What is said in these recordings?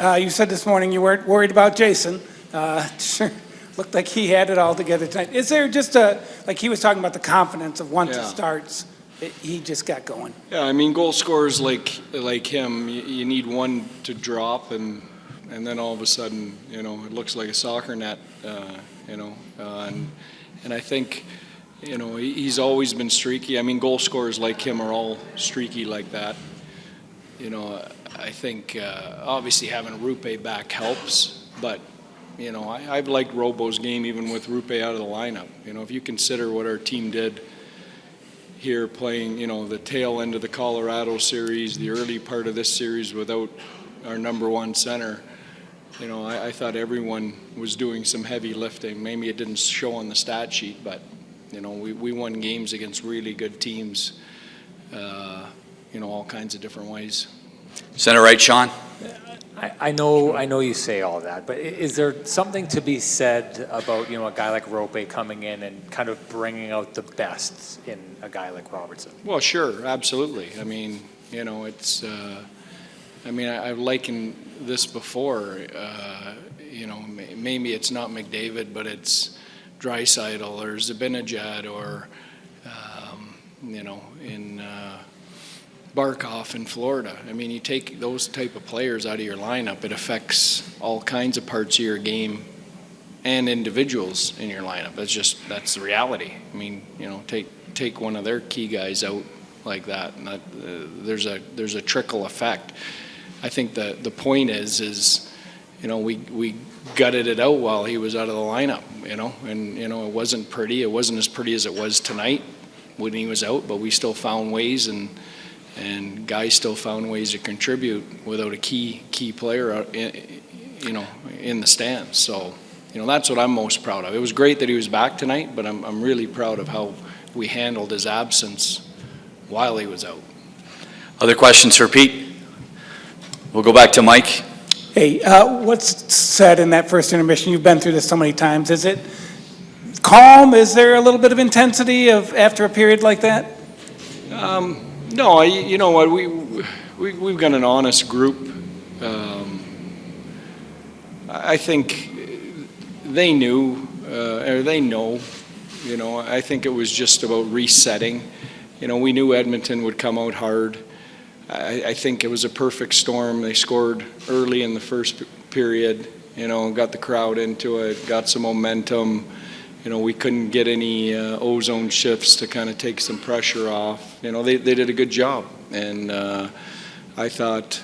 You said this morning you weren't worried about Jason. Sure, looked like he had it all together tonight. Is there just like he was talking about the confidence of once it starts, he just got going? Yeah, I mean, goal scorers like him, you need one to drop, and then all of a sudden, it looks like a soccer net, and I think, he's always been streaky. I mean, goal scorers like him are all streaky like that. I think obviously having Rupe back helps, but I've liked Robo's game even with Rupe out of the lineup. If you consider what our team did here playing, the tail end of the Colorado series, the early part of this series without our number one center, I thought everyone was doing some heavy lifting. Maybe it didn't show on the stat sheet, but we won games against really good teams, all kinds of different ways. Center right, Sean. I know you say all that, but is there something to be said about a guy like Rope coming in and kind of bringing out the best in a guy like Robertson? Well, sure, absolutely. I mean, it's. I've likened this before. Maybe it's not McDavid, but it's Draisaitl or Zibanejad or in. Barkov in Florida. I mean, you take those type of players out of your lineup, it affects all kinds of parts of your game and individuals in your lineup. That's the reality. I mean, take one of their key guys out like that, and there's a trickle effect. I think the point is we gutted it out while he was out of the lineup, and it wasn't pretty. It wasn't as pretty as it was tonight when he was out, but we still found ways and guys still found ways to contribute without a key player out in the stands. So, that's what I'm most proud of. It was great that he was back tonight, but I'm really proud of how we handled his absence while he was out. Other questions for Pete? We'll go back to Mike. Hey, what's said in that first intermission? You've been through this so many times. Is it calm? Is there a little bit of intensity after a period like that? No, you know what? We've got an honest group. I think they knew, or they know. I think it was just about resetting. We knew Edmonton would come out hard. I think it was a perfect storm. They scored early in the first period. Got the crowd into it, got some momentum. We couldn't get any ozone shifts to kind of take some pressure off. They did a good job. And I thought,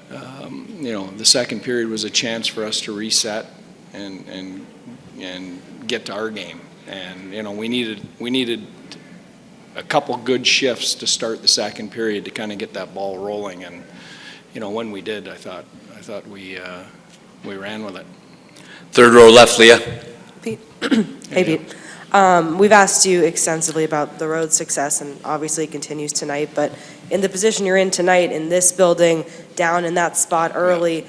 the second period was a chance for us to reset and get to our game. And, we needed a couple good shifts to start the second period to kind of get that ball rolling. And, when we did, I thought we ran with it. Third row left, Leah. Pete. Hey, Pete. We've asked you extensively about the road success, and obviously it continues tonight, but in the position you're in tonight, in this building, down in that spot early,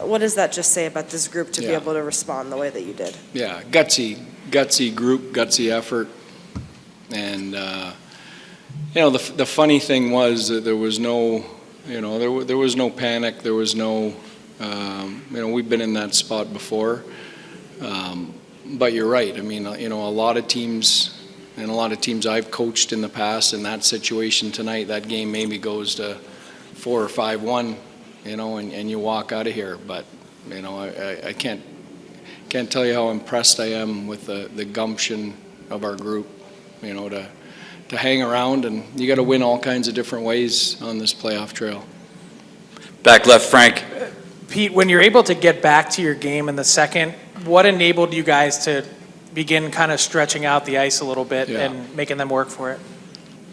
what does that just say about this group to be able to respond the way that you did? Yeah, gutsy group, gutsy effort. And, the funny thing was that there was no, there was no panic, there was no, we've been in that spot before. But you're right. I mean, a lot of teams and a lot of teams I've coached in the past in that situation tonight, that game maybe goes to 4 or 5-1, and you walk out of here. But, I can't tell you how impressed I am with the gumption of our group, to hang around, and you got to win all kinds of different ways on this playoff trail. Back left, Frank. Pete, when you're able to get back to your game in the second, what enabled you guys to begin kind of stretching out the ice a little bit and making them work for it?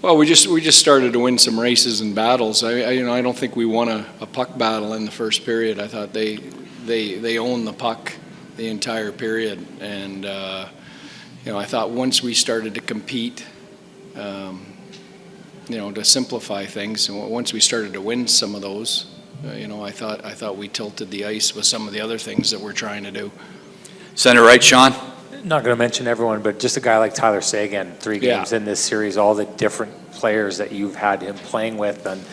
Well, we just started to win some races and battles. I don't think we won a puck battle in the first period. I thought they owned the puck the entire period, and I thought once we started to compete, to simplify things, and once we started to win some of those, I thought we tilted the ice with some of the other things that we're trying to do. Center right, Sean. Not going to mention everyone, but just a guy like Tyler Seguin, 3 games in this series, all the different players that you've had him playing with, and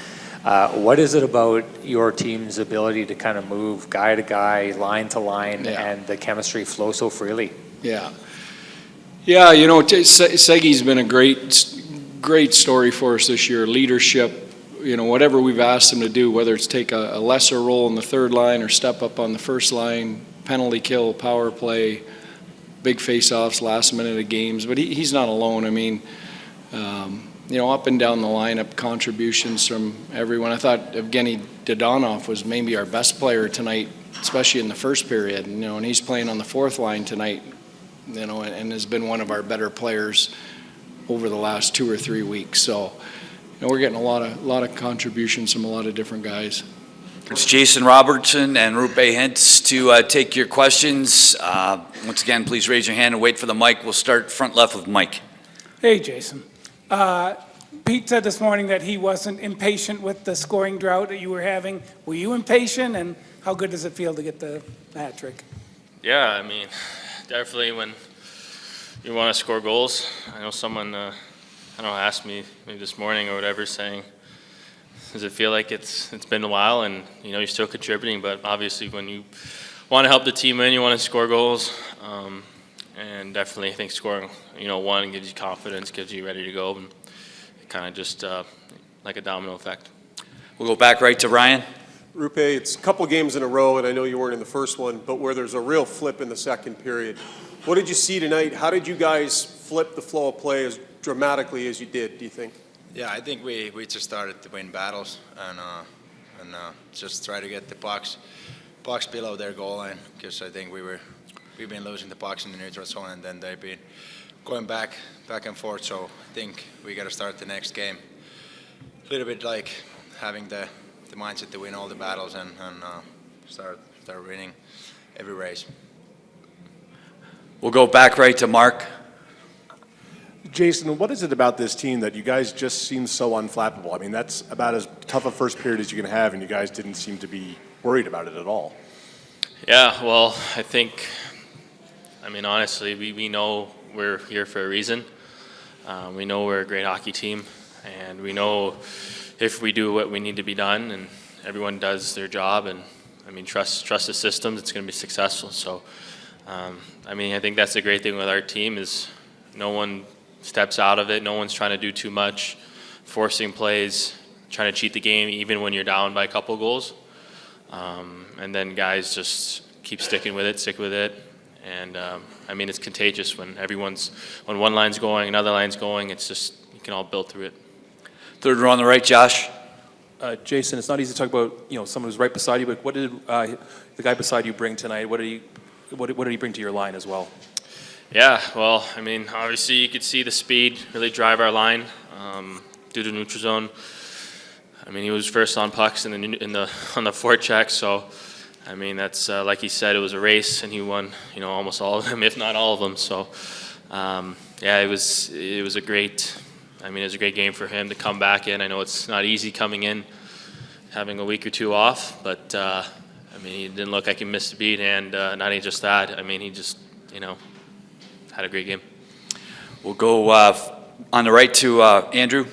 What is it about your team's ability to kind of move guy to guy, line to line, and the chemistry flow so freely? Yeah. Yeah, Segui's been a great story for us this year. Leadership, whatever we've asked him to do, whether it's take a lesser role in the third line or step up on the first line, penalty kill, power play, big face-offs, last minute of games. But he's not alone. I mean, up and down the lineup, contributions from everyone. I thought Evgeny Dodonov was maybe our best player tonight, especially in the first period. And he's playing on the fourth line tonight, and has been one of our better players over the last 2 or 3 weeks. So, we're getting a lot of contributions from a lot of different guys. It's Jason Robertson and Rupe Hintz to take your questions. Once again, please raise your hand and wait for the mic. We'll start front left with Mike. Hey, Jason. Pete said this morning that he wasn't impatient with the scoring drought that you were having. Were you impatient, and how good does it feel to get the hat trick? Yeah, I mean, definitely when you want to score goals. I know someone, asked me maybe this morning or whatever, saying, does it feel like it's been a while and, you're still contributing, but obviously when you want to help the team win, you want to score goals. And definitely I think scoring, one gives you confidence, gives you ready to go, and it kind of just like a domino effect. We'll go back right to Ryan. Rupe, it's a couple games in a row, and I know you weren't in the first one, but where there's a real flip in the second period. What did you see tonight? How did you guys flip the flow of play as dramatically as you did, do you think? Yeah, I think we just started to win battles and just try to get the pucks below their goal line, because I think we've been losing the pucks in the neutral zone, and then they've been going back and forth. So I think we got to start the next game a little bit like having the mindset to win all the battles and start winning every race. We'll go back right to Mark. Jason, what is it about this team that you guys just seem so unflappable? I mean, that's about as tough a first period as you can have, and you guys didn't seem to be worried about it at all. Yeah, well, I think, honestly, we know we're here for a reason. We know we're a great hockey team, and we know if we do what we need to be done and everyone does their job and, trust the systems, it's going to be successful. So, I think that's the great thing with our team is no one steps out of it. No one's trying to do too much, forcing plays, trying to cheat the game even when you're down by a couple goals. And then guys just keep sticking with it, stick with it. And it's contagious when one line's going, another line's going. It's just, you can all build through it. Third row on the right, Josh. Jason, it's not easy to talk about, someone who's right beside you, but what did the guy beside you bring tonight? What did he bring to your line as well? Yeah, well, obviously you could see the speed really drive our line due to neutral zone. He was first on pucks on the forecheck, so that's like he said, it was a race, and he won almost all of them, if not all of them. So it was a great. It was a great game for him to come back in. I know it's not easy coming in, having a week or two off, but he didn't look like he missed a beat, and not only just that. He just had a great game. We'll go on the right to Andrew.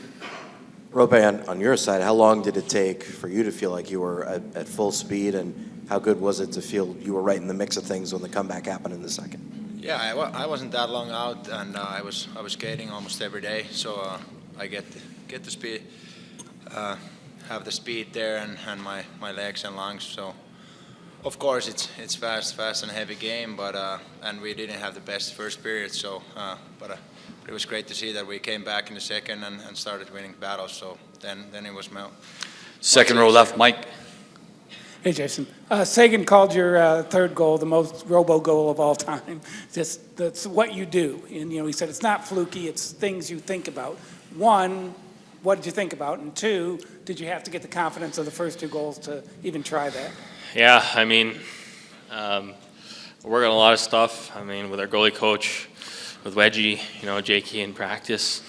Rope, on your side, how long did it take for you to feel like you were at full speed, and how good was it to feel you were right in the mix of things when the comeback happened in the second? Yeah, I wasn't that long out, and I was skating almost every day, so I get the speed, have the speed there, and my legs and lungs. So of course it's fast and heavy game, but and we didn't have the best first period. So but it was great to see that we came back in the second and started winning battles. So then it was second row left, Mike. Hey, Jason. Seguin called your third goal the most robo goal of all time. That's what you do. And, he said it's not fluky, it's things you think about. One, what did you think about? And two, did you have to get the confidence of the first two goals to even try that? Yeah, we're working on a lot of stuff. With our goalie coach, with Wedgie, Jakey in practice,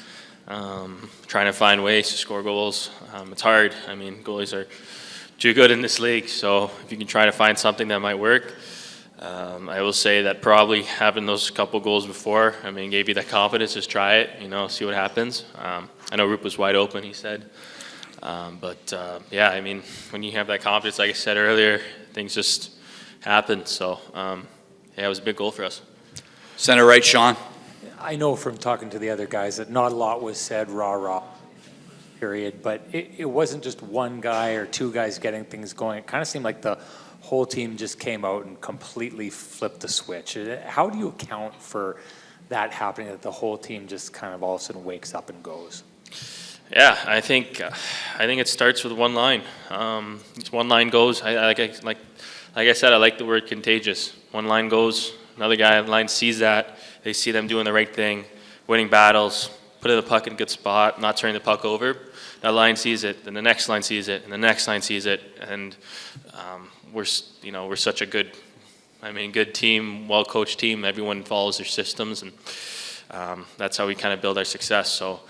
trying to find ways to score goals. It's hard. Goalies are too good in this league, so if you can try to find something that might work. I will say that probably having those couple goals before, gave you that confidence, just try it, see what happens. I know Roop was wide open, he said. Yeah, I mean, when you have that confidence, like I said earlier, things just happen. So, yeah, it was a big goal for us. Center right, Sean. I know from talking to the other guys that not a lot was said, rah, period, but it wasn't just one guy or two guys getting things going. It kind of seemed like the whole team just came out and completely flipped the switch. How do you account for that happening, that the whole team just kind of all of a sudden wakes up and goes? Yeah, I think it starts with one line. It's one line goes. Like I said, I like the word contagious. One line goes, another guy on the line sees that. They see them doing the right thing, winning battles, putting the puck in a good spot, not turning the puck over. That line sees it, then the next line sees it, and the next line sees it, and we're such a good team, well-coached team. Everyone follows their systems, and that's how we kind of build our success. So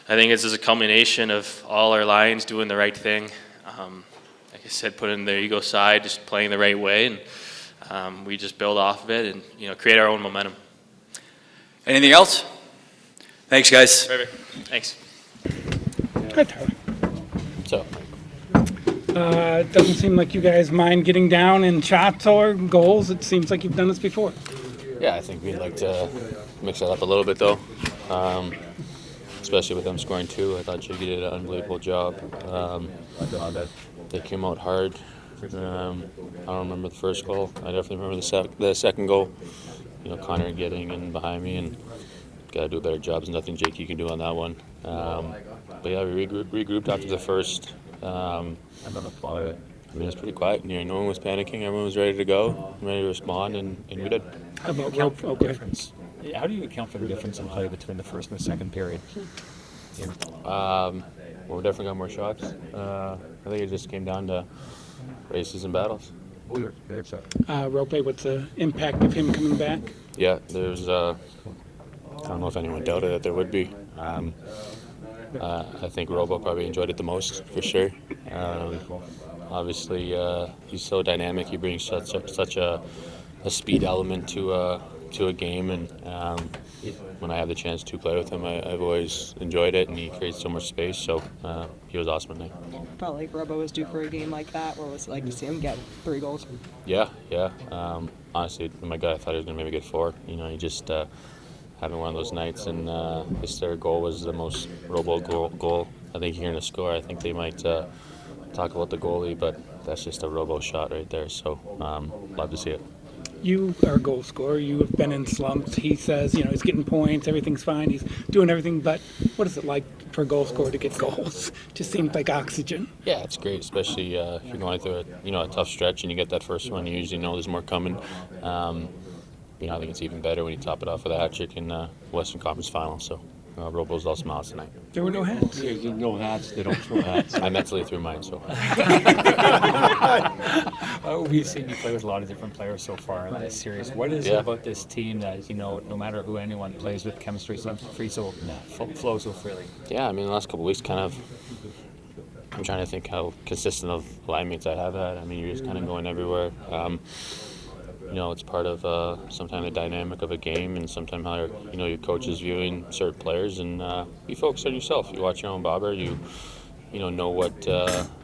I think this is a culmination of all our lines doing the right thing. Like I said, putting their ego aside, just playing the right way, and we just build off of it and create our own momentum. Anything else? Thanks, guys. Perfect. Thanks. Hi, Tyler. So, It doesn't seem like you guys mind getting down in shots or goals. It seems like you've done this before. Yeah, I think we'd like to mix that up a little bit, though. Especially with them scoring 2. I thought Jiggy did an unbelievable job. They came out hard. I don't remember the first goal. I definitely remember the second goal. Connor getting in behind me, and got to do a better job. There's nothing Jakey can do on that one. But yeah, we regrouped after the first. I mean, it's pretty quiet in here. No one was panicking. Everyone was ready to go, ready to respond, and we did. How do you account for the difference? How do you account for the difference in play between the first and the second period? We definitely got more shots. I think it just came down to races and battles. Rope, what's the impact of him coming back? Yeah, there's. I don't know if anyone doubted that there would be. I think Robo probably enjoyed it the most, for sure. Obviously, he's so dynamic. He brings such a speed element to a game, and when I have the chance to play with him, I've always enjoyed it, and he creates so much space. So he was awesome tonight. Felt like Robo was due for a game like that, or was it like to see him get 3 goals? Yeah. Honestly, my God, I thought he was going to maybe get 4. He just having one of those nights, and his third goal was the most Robo goal I think you're going to score. I think they might talk about the goalie, but that's just a Robo shot right there. So love to see it. You are a goal scorer. You have been in slumps. He says, he's getting points, everything's fine, he's doing everything, but what is it like for a goal scorer to get goals? Just seems like oxygen. Yeah, it's great, especially if you're going through a tough stretch and you get that first one. You usually know there's more coming. I think it's even better when you top it off with a hat trick in Western Conference Final. So Robo's all smiles tonight. There were no hats. There's no hats. They don't throw hats. I mentally threw mine, so. We've seen you play with a lot of different players so far in this series. What is it about this team that, no matter who anyone plays with, chemistry seems to flow so freely? Yeah, I mean, the last couple of weeks I'm trying to think how consistent of line mates I have had. I mean, you're just kind of going everywhere. It's part of sometimes the dynamic of a game, and sometimes how your coach is viewing certain players, and you focus on yourself. You watch your own bobber. You know what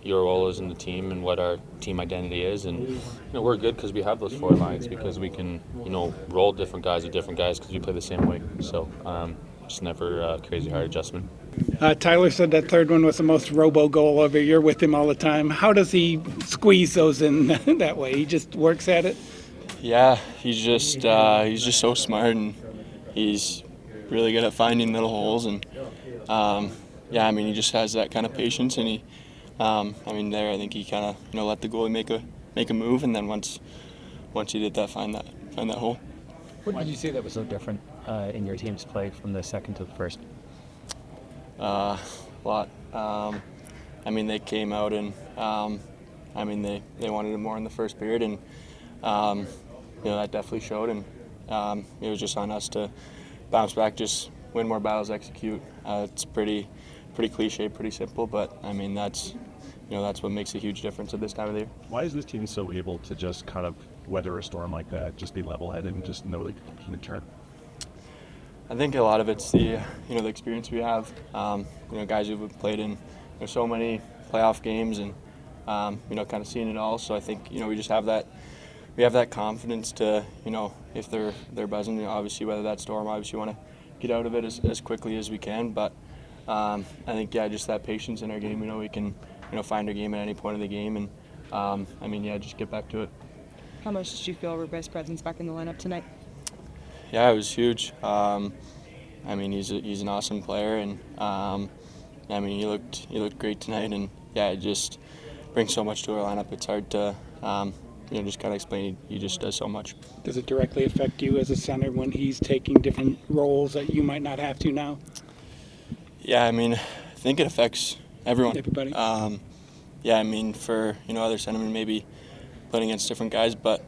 your role is in the team and what our team identity is, and we're good because we have those 4 lines, because we can roll different guys with different guys because we play the same way. So it's never a crazy hard adjustment. Tyler said that third one was the most Robo goal ever. You're with him all the time. How does he squeeze those in that way? He just works at it? Yeah, he's just so smart, and he's really good at finding little holes, and he just has that kind of patience, and he, I think he kind of let the goalie make a move, and then once he did that, find that hole. What did you say that was so different in your team's play from the second to the first? A lot. They came out and they wanted it more in the first period, and that definitely showed, and it was just on us to bounce back, just win more battles, execute. It's pretty cliche, pretty simple, but that's what makes a huge difference at this time of the year. Why is this team so able to just kind of weather a storm like that, just be level-headed and just know they can turn? I think a lot of it's the the experience we have. Guys who've played in there's so many playoff games and kind of seeing it all. So I think we just have that. We have that confidence to, if they're buzzing, obviously whether that's storm, obviously want to get out of it as quickly as we can. But I think, just that patience in our game. We can, find our game at any point of the game, and just get back to it. How much did you feel Rupe's presence back in the lineup tonight? Yeah, it was huge. He's an awesome player, and he looked great tonight, and it just brings so much to our lineup. It's hard to just kind of explain. He just does so much. Does it directly affect you as a center when he's taking different roles that you might not have to now? Yeah, I think it affects everyone. Everybody? For other centermen maybe playing against different guys, but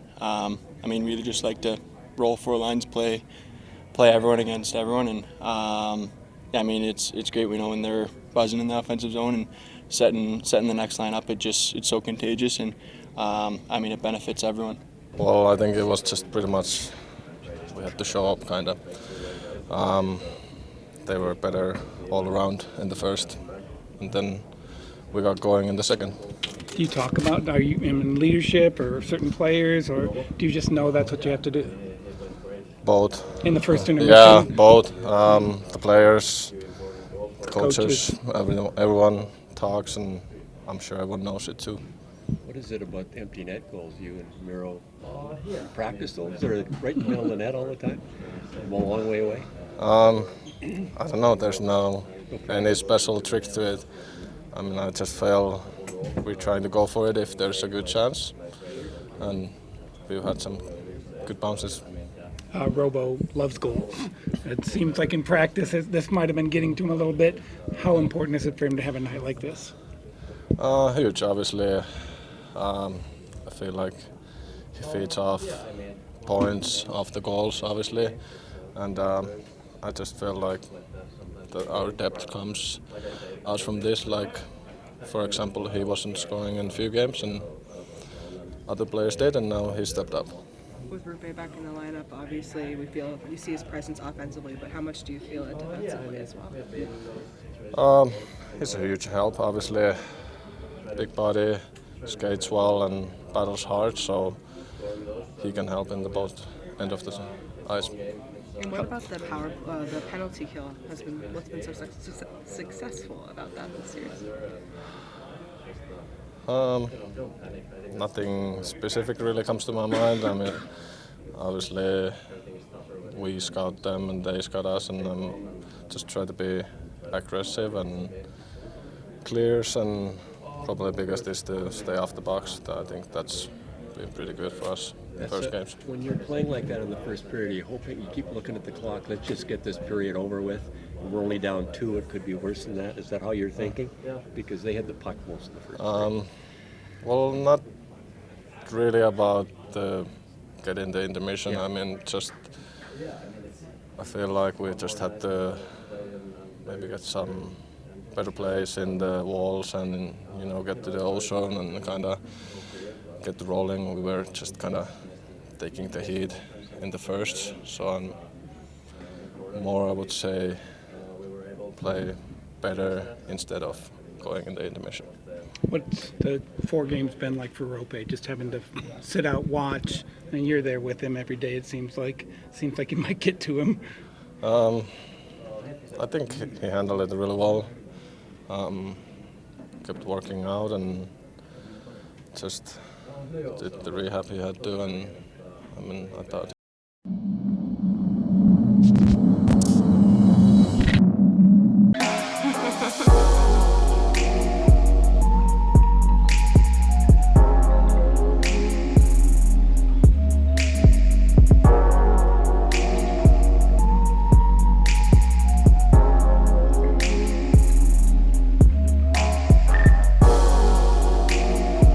we really just like to roll 4 lines, play everyone against everyone, and it's great. We know when they're buzzing in the offensive zone and setting the next line up, it's so contagious, and it benefits everyone. Well, I think it was just pretty much we had to show up, kind of. They were better all around in the first, and then we got going in the second. Do you talk about, are you in leadership or certain players, or do you just know that's what you have to do? Both. In the first intermission? Yeah, both. The players, the coaches, everyone talks, and I'm sure everyone knows it too. What is it about empty net goals? You and Miro practice those, or right in the middle of the net all the time? A long way away? I don't know. There's no any special trick to it. I just feel we're trying to go for it if there's a good chance, and we've had some good bounces. Robo loves goals. It seems like in practice this might have been getting to him a little bit. How important is it for him to have a night like this? Huge, obviously. I feel like he feeds off points, off the goals, obviously, and I just feel like our depth comes out from this. Like, for example, he wasn't scoring in a few games, and other players did, and now he stepped up. With Rupe back in the lineup, obviously you see his presence offensively, but how much do you feel it defensively as well? He's a huge help, obviously. Big body, skates well, and battles hard, so he can help in the both end of the ice. And what about the penalty kill? What's been so successful about that this year? Nothing specific really comes to my mind. Obviously, we scout them and they scout us, and just try to be aggressive and clears, and probably the biggest is to stay off the box. I think that's been pretty good for us in first games. When you're playing like that in the first period, are you hoping you keep looking at the clock, let's just get this period over with? We're only down 2, it could be worse than that. Is that how you're thinking? Because they had the puck most of the first period. Well, not really about getting the intermission. Yeah. I feel like we just had to maybe get some better plays in the walls and, get to the ozone and kind of get rolling. We were just kind of taking the heat in the first, so I'm more, I would say, play better instead of going in the intermission. What's the 4 games been like for Rope? Just having to sit out, watch, and you're there with him every day. It seems like you might get to him. I think he handled it really well. Kept working out and just did the rehab he had to, and I thought